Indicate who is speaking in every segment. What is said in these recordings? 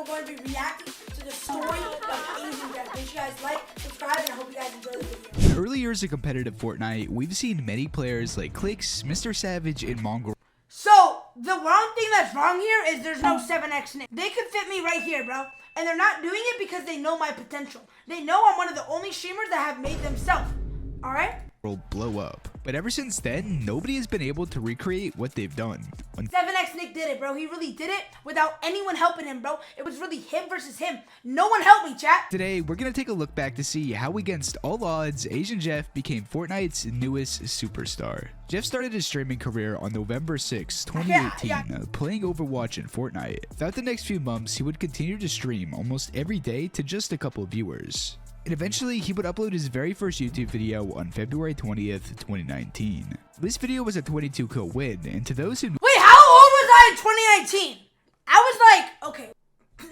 Speaker 1: we're going to be reacting to the story of AsianJeff. Make sure you guys like, subscribe, and I hope you guys enjoy the video.
Speaker 2: In early years of competitive Fortnite, we've seen many players like Clicks, Mr. Savage, and Mongrel.
Speaker 1: So, the wrong thing that's wrong here is there's no 7xNick. They could fit me right here, bro. And they're not doing it because they know my potential. They know I'm one of the only streamers that have made themselves. Alright?
Speaker 2: Blow up. But ever since then, nobody has been able to recreate what they've done.
Speaker 1: 7xNick did it, bro. He really did it without anyone helping him, bro. It was really him versus him. No one helped me, chat.
Speaker 2: Today, we're going to take a look back to see how against all odds, AsianJeff became Fortnite's newest superstar. Jeff started his streaming career on November 6, 2018, playing Overwatch and Fortnite. Throughout the next few months, he would continue to stream almost every day to just a couple of viewers. And eventually, he would upload his very first YouTube video on February 20th, 2019. This video was a 22 kill win, and to those who...
Speaker 1: Wait, how old was I in 2019? I was like, okay,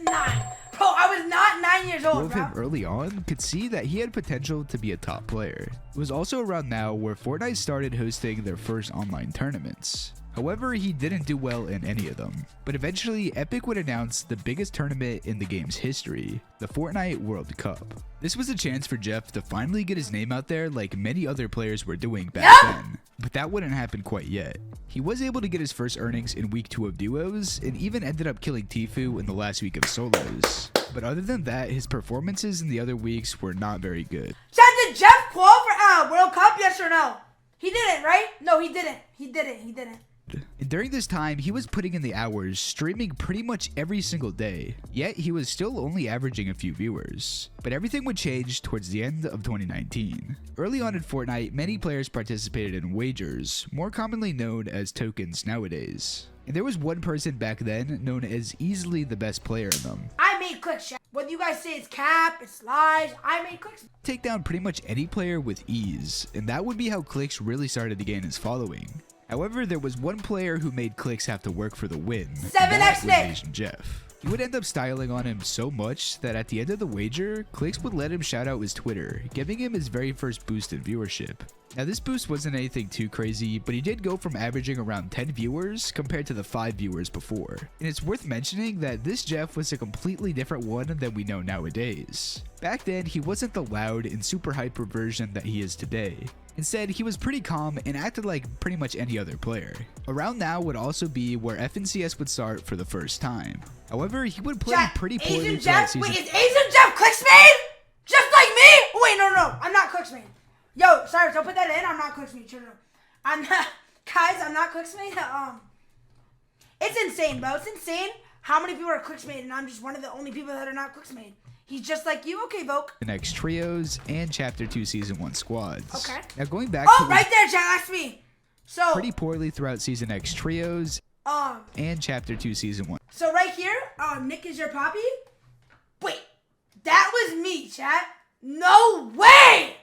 Speaker 1: 9. Bro, I was not 9 years old, bro.
Speaker 2: Him early on could see that he had potential to be a top player. It was also around now where Fortnite started hosting their first online tournaments. However, he didn't do well in any of them. But eventually, Epic would announce the biggest tournament in the game's history, the Fortnite World Cup. This was a chance for Jeff to finally get his name out there like many other players were doing back then. But that wouldn't happen quite yet. He was able to get his first earnings in week 2 of duos, and even ended up killing Tfue in the last week of solos. But other than that, his performances in the other weeks were not very good.
Speaker 1: Chat, did Jeff qualify for World Cup, yes or no? He didn't, right? No, he didn't. He didn't.
Speaker 2: And during this time, he was putting in the hours, streaming pretty much every single day, yet he was still only averaging a few viewers. But everything would change towards the end of 2019. Early on in Fortnite, many players participated in wagers, more commonly known as tokens nowadays. And there was one person back then known as easily the best player in them.
Speaker 1: I made clicks, chat. Whether you guys say it's cap, it's lies, I made clicks.
Speaker 2: Take down pretty much any player with ease, and that would be how Clicks really started to gain his following. However, there was one player who made Clicks have to work for the win.
Speaker 1: 7xNick!
Speaker 2: AsianJeff. He would end up styling on him so much that at the end of the wager, Clicks would let him shout out his Twitter, giving him his very first boost in viewership. Now this boost wasn't anything too crazy, but he did go from averaging around 10 viewers compared to the 5 viewers before. And it's worth mentioning that this Jeff was a completely different one than we know nowadays. Back then, he wasn't the loud and super hyper version that he is today. Instead, he was pretty calm and acted like pretty much any other player. Around now would also be where FNCS would start for the first time. However, he would play pretty poorly throughout season.
Speaker 1: Wait, is AsianJeff Clicks main? Just like me? Oh, wait, no, I'm not Clicks main. Yo, Cyrus, don't put that in. I'm not Clicks main. I'm not, guys, I'm not Clicks main. It's insane, bro. It's insane how many people are Clicks main, and I'm just one of the only people that are not Clicks main. He's just like you, okay, Vogue.
Speaker 2: The next trios and Chapter 2 Season 1 squads.
Speaker 1: Okay.
Speaker 2: Now going back
Speaker 1: to right there, chat, that's me. So
Speaker 2: pretty poorly throughout Season X trios and Chapter 2 Season 1.
Speaker 1: So right here, Nick is your poppy? Wait, that was me, chat. No way!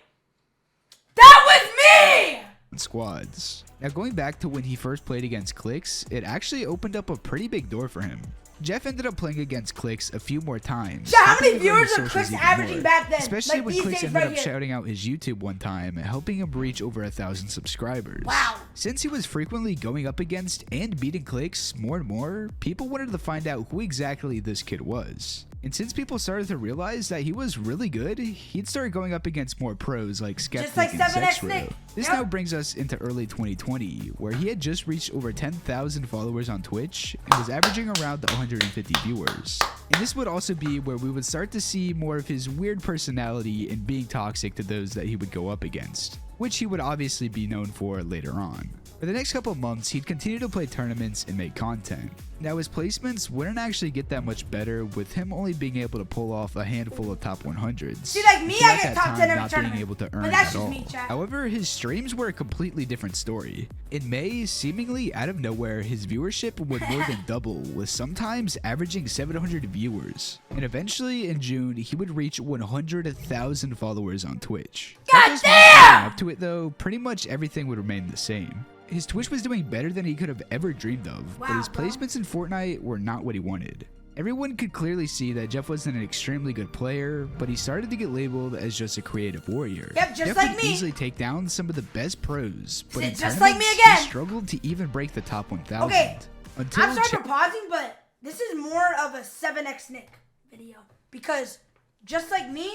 Speaker 1: That was me!
Speaker 2: Squads. Now going back to when he first played against Clicks, it actually opened up a pretty big door for him. Jeff ended up playing against Clicks a few more times.
Speaker 1: Yeah, how many viewers are Clicks averaging back then?
Speaker 2: Especially when Clicks ended up shouting out his YouTube one time, helping him reach over 1,000 subscribers.
Speaker 1: Wow.
Speaker 2: Since he was frequently going up against and beating Clicks more and more, people wanted to find out who exactly this kid was. And since people started to realize that he was really good, he'd start going up against more pros like Skeptic and Sexro. This now brings us into early 2020, where he had just reached over 10,000 followers on Twitch and was averaging around 150 viewers. And this would also be where we would start to see more of his weird personality and being toxic to those that he would go up against, which he would obviously be known for later on. For the next couple of months, he'd continue to play tournaments and make content. Now his placements wouldn't actually get that much better, with him only being able to pull off a handful of top 100s.
Speaker 1: See, like me, I get top 10 every
Speaker 2: not
Speaker 1: tournament.
Speaker 2: Being able to earn
Speaker 1: but that's
Speaker 2: at
Speaker 1: just
Speaker 2: all.
Speaker 1: Me, chat.
Speaker 2: However, his streams were a completely different story. In May, seemingly out of nowhere, his viewership would more than double, with sometimes averaging 700 viewers. And eventually, in June, he would reach 100,000 followers on Twitch.
Speaker 1: God damn!
Speaker 2: Up to it though, pretty much everything would remain the same. His Twitch was doing better than he could have ever dreamed of, but his placements in Fortnite were not what he wanted. Everyone could clearly see that Jeff wasn't an extremely good player, but he started to get labeled as just a creative warrior.
Speaker 1: Yep, just
Speaker 2: Jeff
Speaker 1: like
Speaker 2: could
Speaker 1: me.
Speaker 2: Easily take down some of the best pros, but
Speaker 1: just like me again.
Speaker 2: He struggled to even break the top 1,000.
Speaker 1: Okay,
Speaker 2: Until
Speaker 1: I'm sorry for pausing, but this is more of a 7xNick video because just like me,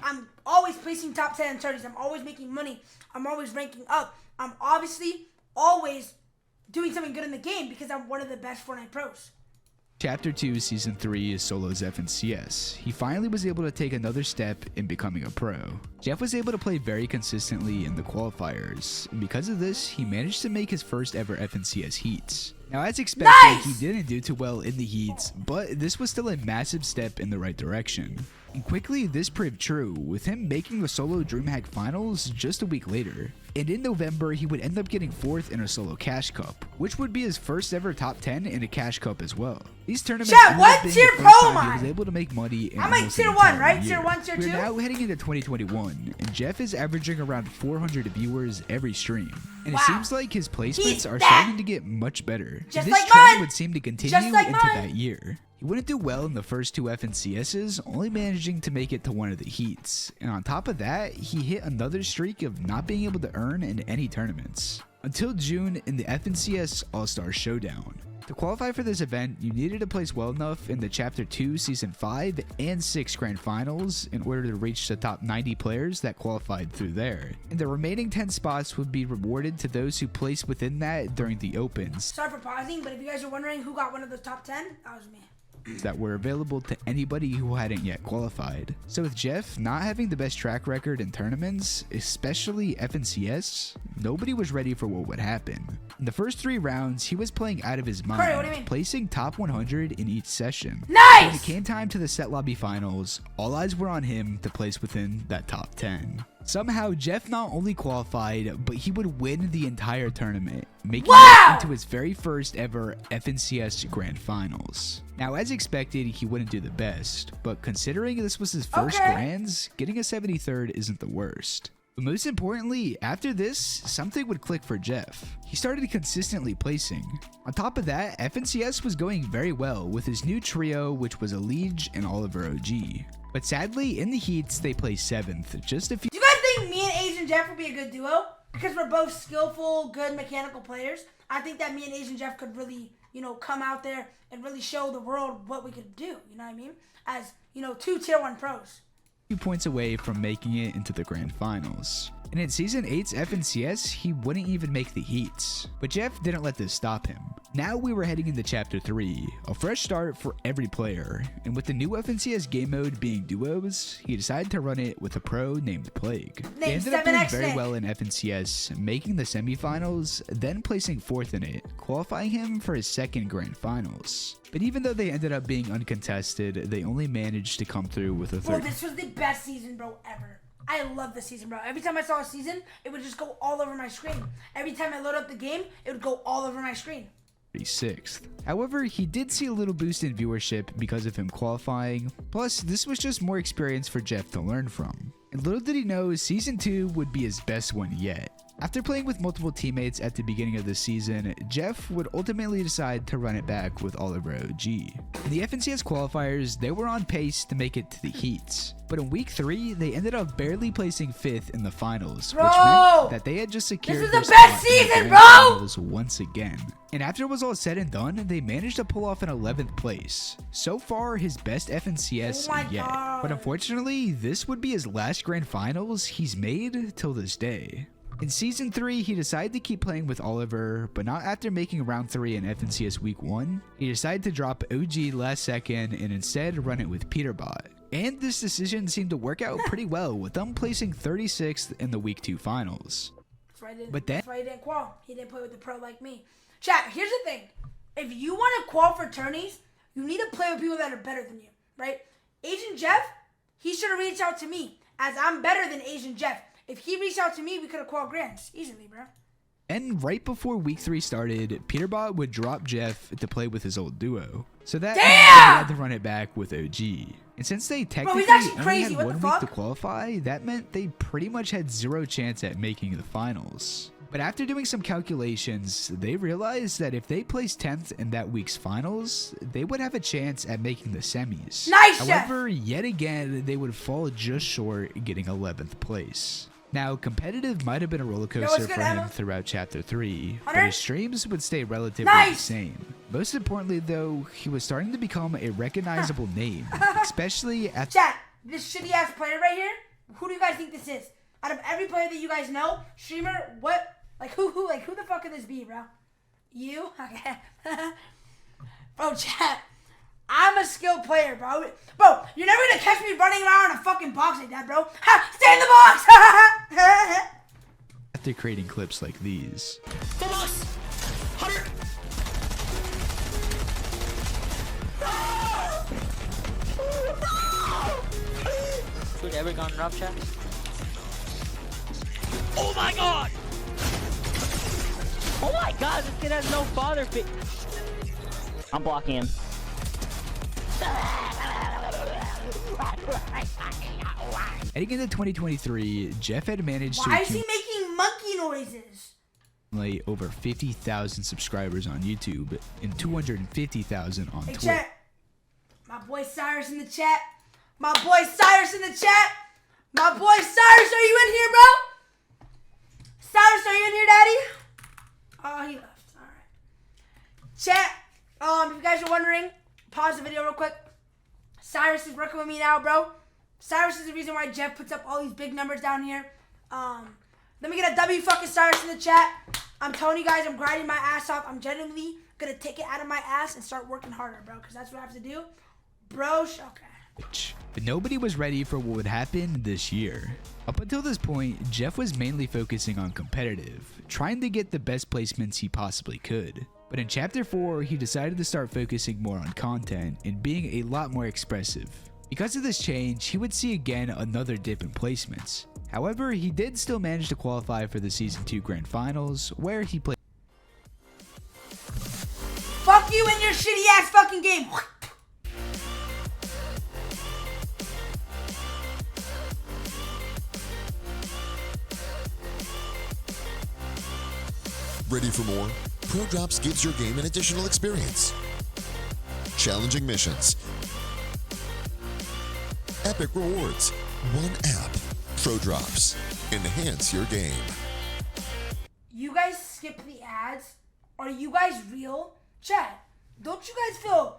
Speaker 1: I'm always placing top 10 in tourneys. I'm always making money. I'm always ranking up. I'm obviously always doing something good in the game because I'm one of the best Fortnite pros.
Speaker 2: Chapter 2, Season 3 is solo Jeff in CS. He finally was able to take another step in becoming a pro. Jeff was able to play very consistently in the qualifiers, and because of this, he managed to make his first ever FNCS heats. Now, as expected,
Speaker 1: Nice!
Speaker 2: he didn't do too well in the heats, but this was still a massive step in the right direction. And quickly, this proved true, with him making the solo DreamHack finals just a week later. And in November, he would end up getting 4th in a solo Cash Cup, which would be his first ever top 10 in a Cash Cup as well. These tournaments
Speaker 1: Chat,
Speaker 2: ended
Speaker 1: what
Speaker 2: up being
Speaker 1: tier
Speaker 2: the
Speaker 1: pro
Speaker 2: first
Speaker 1: am
Speaker 2: time he
Speaker 1: I?
Speaker 2: was able to make money in
Speaker 1: I'm like
Speaker 2: almost
Speaker 1: tier
Speaker 2: an
Speaker 1: 1,
Speaker 2: entire
Speaker 1: right?
Speaker 2: year.
Speaker 1: Tier 1, tier 2?
Speaker 2: We're now heading into 2021, and Jeff is averaging around 400 viewers every stream. And
Speaker 1: Wow.
Speaker 2: it seems like his placements
Speaker 1: He's
Speaker 2: are
Speaker 1: that.
Speaker 2: starting to get much better.
Speaker 1: Just
Speaker 2: This
Speaker 1: like
Speaker 2: trend
Speaker 1: mine.
Speaker 2: would seem to continue
Speaker 1: Just like
Speaker 2: into
Speaker 1: mine.
Speaker 2: that year. He wouldn't do well in the first 2 FNCSs, only managing to make it to one of the heats. And on top of that, he hit another streak of not being able to earn in any tournaments. Until June in the FNCS All-Star Showdown. To qualify for this event, you needed to place well enough in the Chapter 2, Season 5, and 6 Grand Finals in order to reach the top 90 players that qualified through there. And the remaining 10 spots would be rewarded to those who placed within that during the Opens
Speaker 1: Sorry for pausing, but if you guys are wondering who got one of the top 10, that was me.
Speaker 2: that were available to anybody who hadn't yet qualified. So with Jeff not having the best track record in tournaments, especially FNCS, nobody was ready for what would happen. In the first 3 rounds, he was playing out of his mind,
Speaker 1: Corey, what do you mean?
Speaker 2: placing top 100 in each session.
Speaker 1: Nice!
Speaker 2: When it came time to the set lobby finals, all eyes were on him to place within that top 10. Somehow, Jeff not only qualified, but he would win the entire tournament, making
Speaker 1: Wow!
Speaker 2: it into his very first ever FNCS Grand Finals. Now, as expected, he wouldn't do the best, but considering this was his first
Speaker 1: Okay.
Speaker 2: Grands, getting a 73rd isn't the worst. But most importantly, after this, something would click for Jeff. He started consistently placing. On top of that, FNCS was going very well with his new trio, which was Elige and Oliver OG. But sadly, in the heats, they placed 7th, just a few.
Speaker 1: Do you guys think me and AsianJeff would be a good duo? Because we're both skillful, good mechanical players. I think that me and AsianJeff could really, come out there and really show the world what we could do. You know what I mean? As, 2 tier 1 pros.
Speaker 2: Points away from making it into the Grand Finals. And in Season 8's FNCS, he wouldn't even make the heats. But Jeff didn't let this stop him. Now we were heading into Chapter 3, a fresh start for every player, and with the new FNCS game mode being duos, he decided to run it with a pro named Plague. He ended up doing very well in FNCS, making the semifinals, then placing 4th in it, qualifying him for his 2nd Grand Finals. But even though they ended up being uncontested, they only managed to come through with a 3rd.
Speaker 1: Bro, this was the best season, bro, ever. I love this season, bro. Every time I saw a season, it would just go all over my screen. Every time I load up the game, it would go all over my screen.
Speaker 2: 36th. However, he did see a little boost in viewership because of him qualifying, plus this was just more experience for Jeff to learn from. And little did he know, Season 2 would be his best one yet. After playing with multiple teammates at the beginning of the season, Jeff would ultimately decide to run it back with Oliver OG. In the FNCS qualifiers, they were on pace to make it to the heats. But in week 3, they ended up barely placing 5th in the finals,
Speaker 1: Bro!
Speaker 2: which meant that they had just secured
Speaker 1: This
Speaker 2: their
Speaker 1: was the best
Speaker 2: spot in the
Speaker 1: season,
Speaker 2: Grand
Speaker 1: bro!
Speaker 2: Finals once again. And after it was all said and done, they managed to pull off an 11th place. So far, his best FNCS
Speaker 1: Oh my
Speaker 2: yet.
Speaker 1: God.
Speaker 2: But unfortunately, this would be his last Grand Finals he's made till this day. In Season 3, he decided to keep playing with Oliver, but not after making round 3 in FNCS Week 1. He decided to drop OG last second and instead run it with Peterbot. And this decision seemed to work out pretty well, with them placing 36th in the Week 2 finals.
Speaker 1: That's why he didn't qual. He didn't play with the pro like me. Chat, here's the thing. If you want to qual for tourneys, you need to play with people that are better than you, right? AsianJeff, he should have reached out to me, as I'm better than AsianJeff. If he reached out to me, we could have qual grands easily, bro.
Speaker 2: And right before Week 3 started, Peterbot would drop Jeff to play with his old duo. So that meant that they had to run it back with OG. And since they technically
Speaker 1: actually
Speaker 2: only
Speaker 1: crazy.
Speaker 2: had
Speaker 1: What the
Speaker 2: 1 week to
Speaker 1: fuck?
Speaker 2: qualify, that meant they pretty much had 0 chance at making the finals. But after doing some calculations, they realized that if they placed 10th in that week's finals, they would have a chance at making the semis.
Speaker 1: Nice, Jeff!
Speaker 2: However, yet again, they would fall just short, getting 11th place. Now, competitive might have been a roller
Speaker 1: what's
Speaker 2: coaster
Speaker 1: good,
Speaker 2: for him
Speaker 1: Emma?
Speaker 2: throughout Chapter 3, but
Speaker 1: Hunter?
Speaker 2: his streams would stay relatively
Speaker 1: Nice!
Speaker 2: the same. Most importantly though, he was starting to become a recognizable name, especially at
Speaker 1: Chat, this shitty ass player right here, who do you guys think this is? Out of every player that you guys know, streamer, what, like who the fuck could this be, bro? You? Okay. Bro, chat, I'm a skilled player, bro. Bro, you're never gonna catch me running around in a fucking box like that, bro. Ha! Stay in the box!
Speaker 2: after creating clips like these.
Speaker 3: Vamos! 100! Dude, ever gone rough chat? Oh my god! Oh my god, this kid has no father figure. I'm blocking him.
Speaker 2: Heading into 2023, Jeff had managed
Speaker 1: Why is
Speaker 2: to
Speaker 1: he making monkey noises?
Speaker 2: accumulate over 50,000 subscribers on YouTube and 250,000 on
Speaker 1: Hey,
Speaker 2: Twitch.
Speaker 1: chat. My boy Cyrus in the chat. My boy Cyrus in the chat. My boy Cyrus, are you in here, bro? Cyrus, are you in here, daddy? Oh, he left. All right. Chat. If you guys are wondering, pause the video real quick. Cyrus is working with me now, bro. Cyrus is the reason why Jeff puts up all these big numbers down here. Let me get a W fucking Cyrus in the chat. I'm telling you guys, I'm grinding my ass off. I'm genuinely gonna take it out of my ass and start working harder, bro, because that's what I have to do. Bro, okay.
Speaker 2: But nobody was ready for what would happen this year. Up until this point, Jeff was mainly focusing on competitive, trying to get the best placements he possibly could. But in Chapter 4, he decided to start focusing more on content and being a lot more expressive. Because of this change, he would see again another dip in placements. However, he did still manage to qualify for the Season 2 Grand Finals, where he played.
Speaker 1: Fuck you and your shitty ass fucking game.
Speaker 4: Ready for more? Pro Drops gives your game an additional experience. Challenging missions. Epic rewards. One app. Pro Drops. Enhance your game.
Speaker 1: You guys skip the ads? Are you guys real? Chat, don't you guys feel,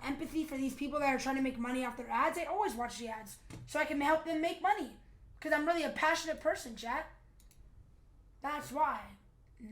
Speaker 1: empathy for these people that are trying to make money off their ads? I always watch the ads so I can help them make money. Because I'm really a passionate person, chat. That's why.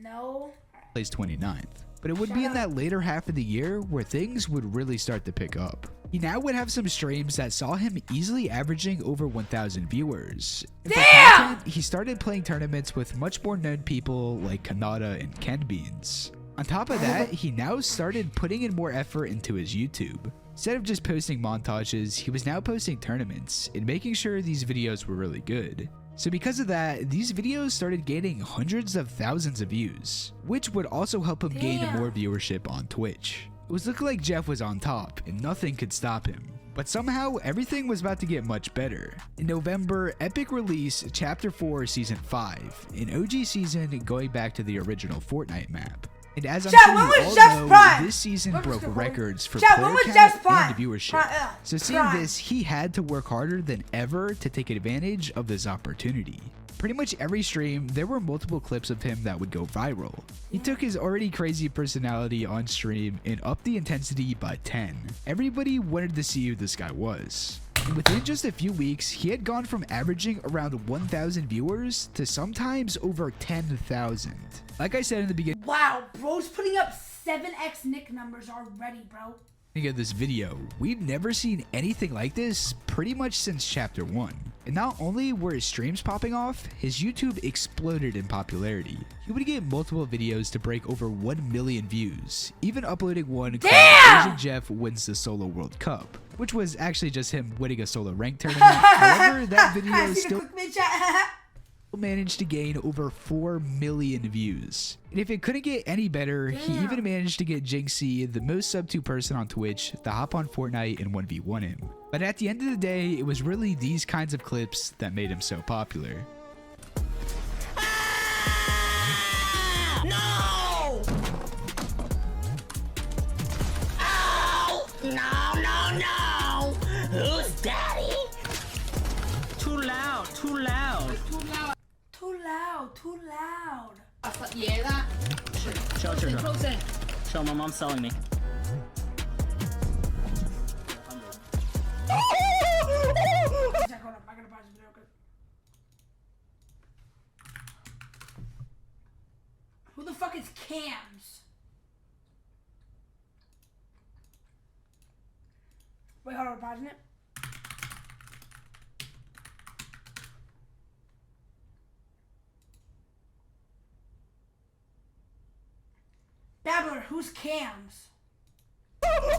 Speaker 1: No.
Speaker 2: Placed 29th. But it would be in that later half of the year where things would really start to pick up. He now would have some streams that saw him easily averaging over 1,000 viewers. And for content, he started playing tournaments with much more known people like Kanata and Ken Beans. On top of that, he now started putting in more effort into his YouTube. Instead of just posting montages, he was now posting tournaments and making sure these videos were really good. So because of that, these videos started gaining hundreds of thousands of views, which would also help him gain more viewership on Twitch. It was looking like Jeff was on top and nothing could stop him. But somehow, everything was about to get much better. In November, Epic released Chapter 4 Season 5, an OG season going back to the original Fortnite map. And as I'm sure you all know, this season broke records for player count and viewership. So seeing this, he had to work harder than ever to take advantage of this opportunity. Pretty much every stream, there were multiple clips of him that would go viral. He took his already crazy personality on stream and upped the intensity by 10. Everybody wanted to see who this guy was. And within just a few weeks, he had gone from averaging around 1,000 viewers to sometimes over 10,000. Like I said in the beginning,
Speaker 1: wow, bro's putting up 7xNick numbers already, bro.
Speaker 2: Of this video, we've never seen anything like this pretty much since Chapter 1. And not only were his streams popping off, his YouTube exploded in popularity. He would get multiple videos to break over 1 million views, even uploading one called AsianJeff Wins the Solo World Cup, which was actually just him winning a solo rank tournament. However, that video still managed to gain over 4 million views. And if it couldn't get any better, he even managed to get Jinxie, the most sub 2 person on Twitch, to hop on Fortnite and 1v1 him. But at the end of the day, it was really these kinds of clips that made him so popular.
Speaker 3: No! Ow! No! Who's daddy? Too loud.
Speaker 1: Too loud.
Speaker 5: Yeah, that.
Speaker 3: Show my mom's selling me.
Speaker 1: Hold up, I gotta pause the video. Who the fuck is Cams? Wait, hold on, pausing it. Babbler, who's Cams?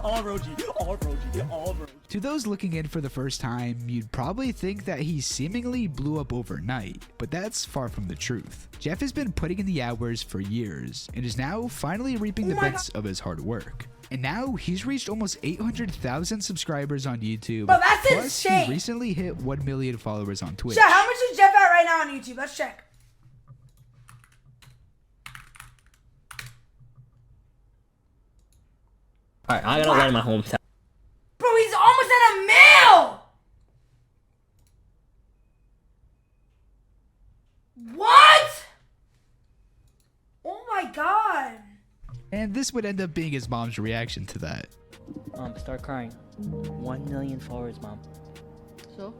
Speaker 3: All Roji, all Roji, all Roji.
Speaker 2: To those looking in for the first time, you'd probably think that he seemingly blew up overnight, but that's far from the truth. Jeff has been putting in the hours for years and is now finally reaping the benefits of his hard work. And now he's reached almost 800,000 subscribers on YouTube.
Speaker 1: Bro, that's
Speaker 2: plus
Speaker 1: insane.
Speaker 2: He recently hit 1 million followers on Twitch.
Speaker 1: Jeff, how much is Jeff at right now on YouTube? Let's check.
Speaker 3: Alright, I gotta land in my hometown.
Speaker 1: Bro, he's almost at a mil! What? Oh my god.
Speaker 2: And this would end up being his mom's reaction to that.
Speaker 3: Start crying. 1 million followers, Mom.
Speaker 5: So?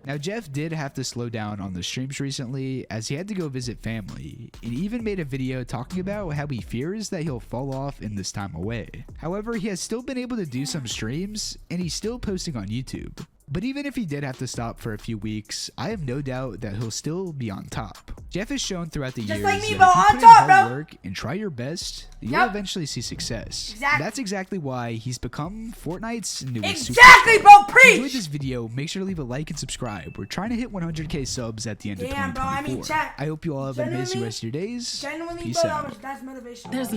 Speaker 2: Now, Jeff did have to slow down on the streams recently as he had to go visit family, and even made a video talking about how he fears that he'll fall off in this time away. However, he has still been able to do some streams, and he's still posting on YouTube. But even if he did have to stop for a few weeks, I have no doubt that he'll still be on top. Jeff has shown throughout the years
Speaker 1: like me,
Speaker 2: that
Speaker 1: bro,
Speaker 2: if you
Speaker 1: on
Speaker 2: put in
Speaker 1: top,
Speaker 2: hard
Speaker 1: bro.
Speaker 2: work and try your best, you'll
Speaker 1: Yep.
Speaker 2: eventually see success.
Speaker 1: Exactly.
Speaker 2: That's exactly why he's become Fortnite's newest
Speaker 1: Exactly,
Speaker 2: superstar.
Speaker 1: bro,
Speaker 2: If you enjoyed
Speaker 1: preach!
Speaker 2: this video, make sure to leave a like and subscribe. We're trying to hit 100k subs at the end of
Speaker 1: Damn, bro,
Speaker 2: 2024.
Speaker 1: I mean, chat.
Speaker 2: I hope you all have an amazing
Speaker 1: Genuinely-
Speaker 2: rest of your days.
Speaker 1: Genuinely,
Speaker 2: Peace
Speaker 1: bro,
Speaker 2: out.
Speaker 1: that's motivation.
Speaker 5: There's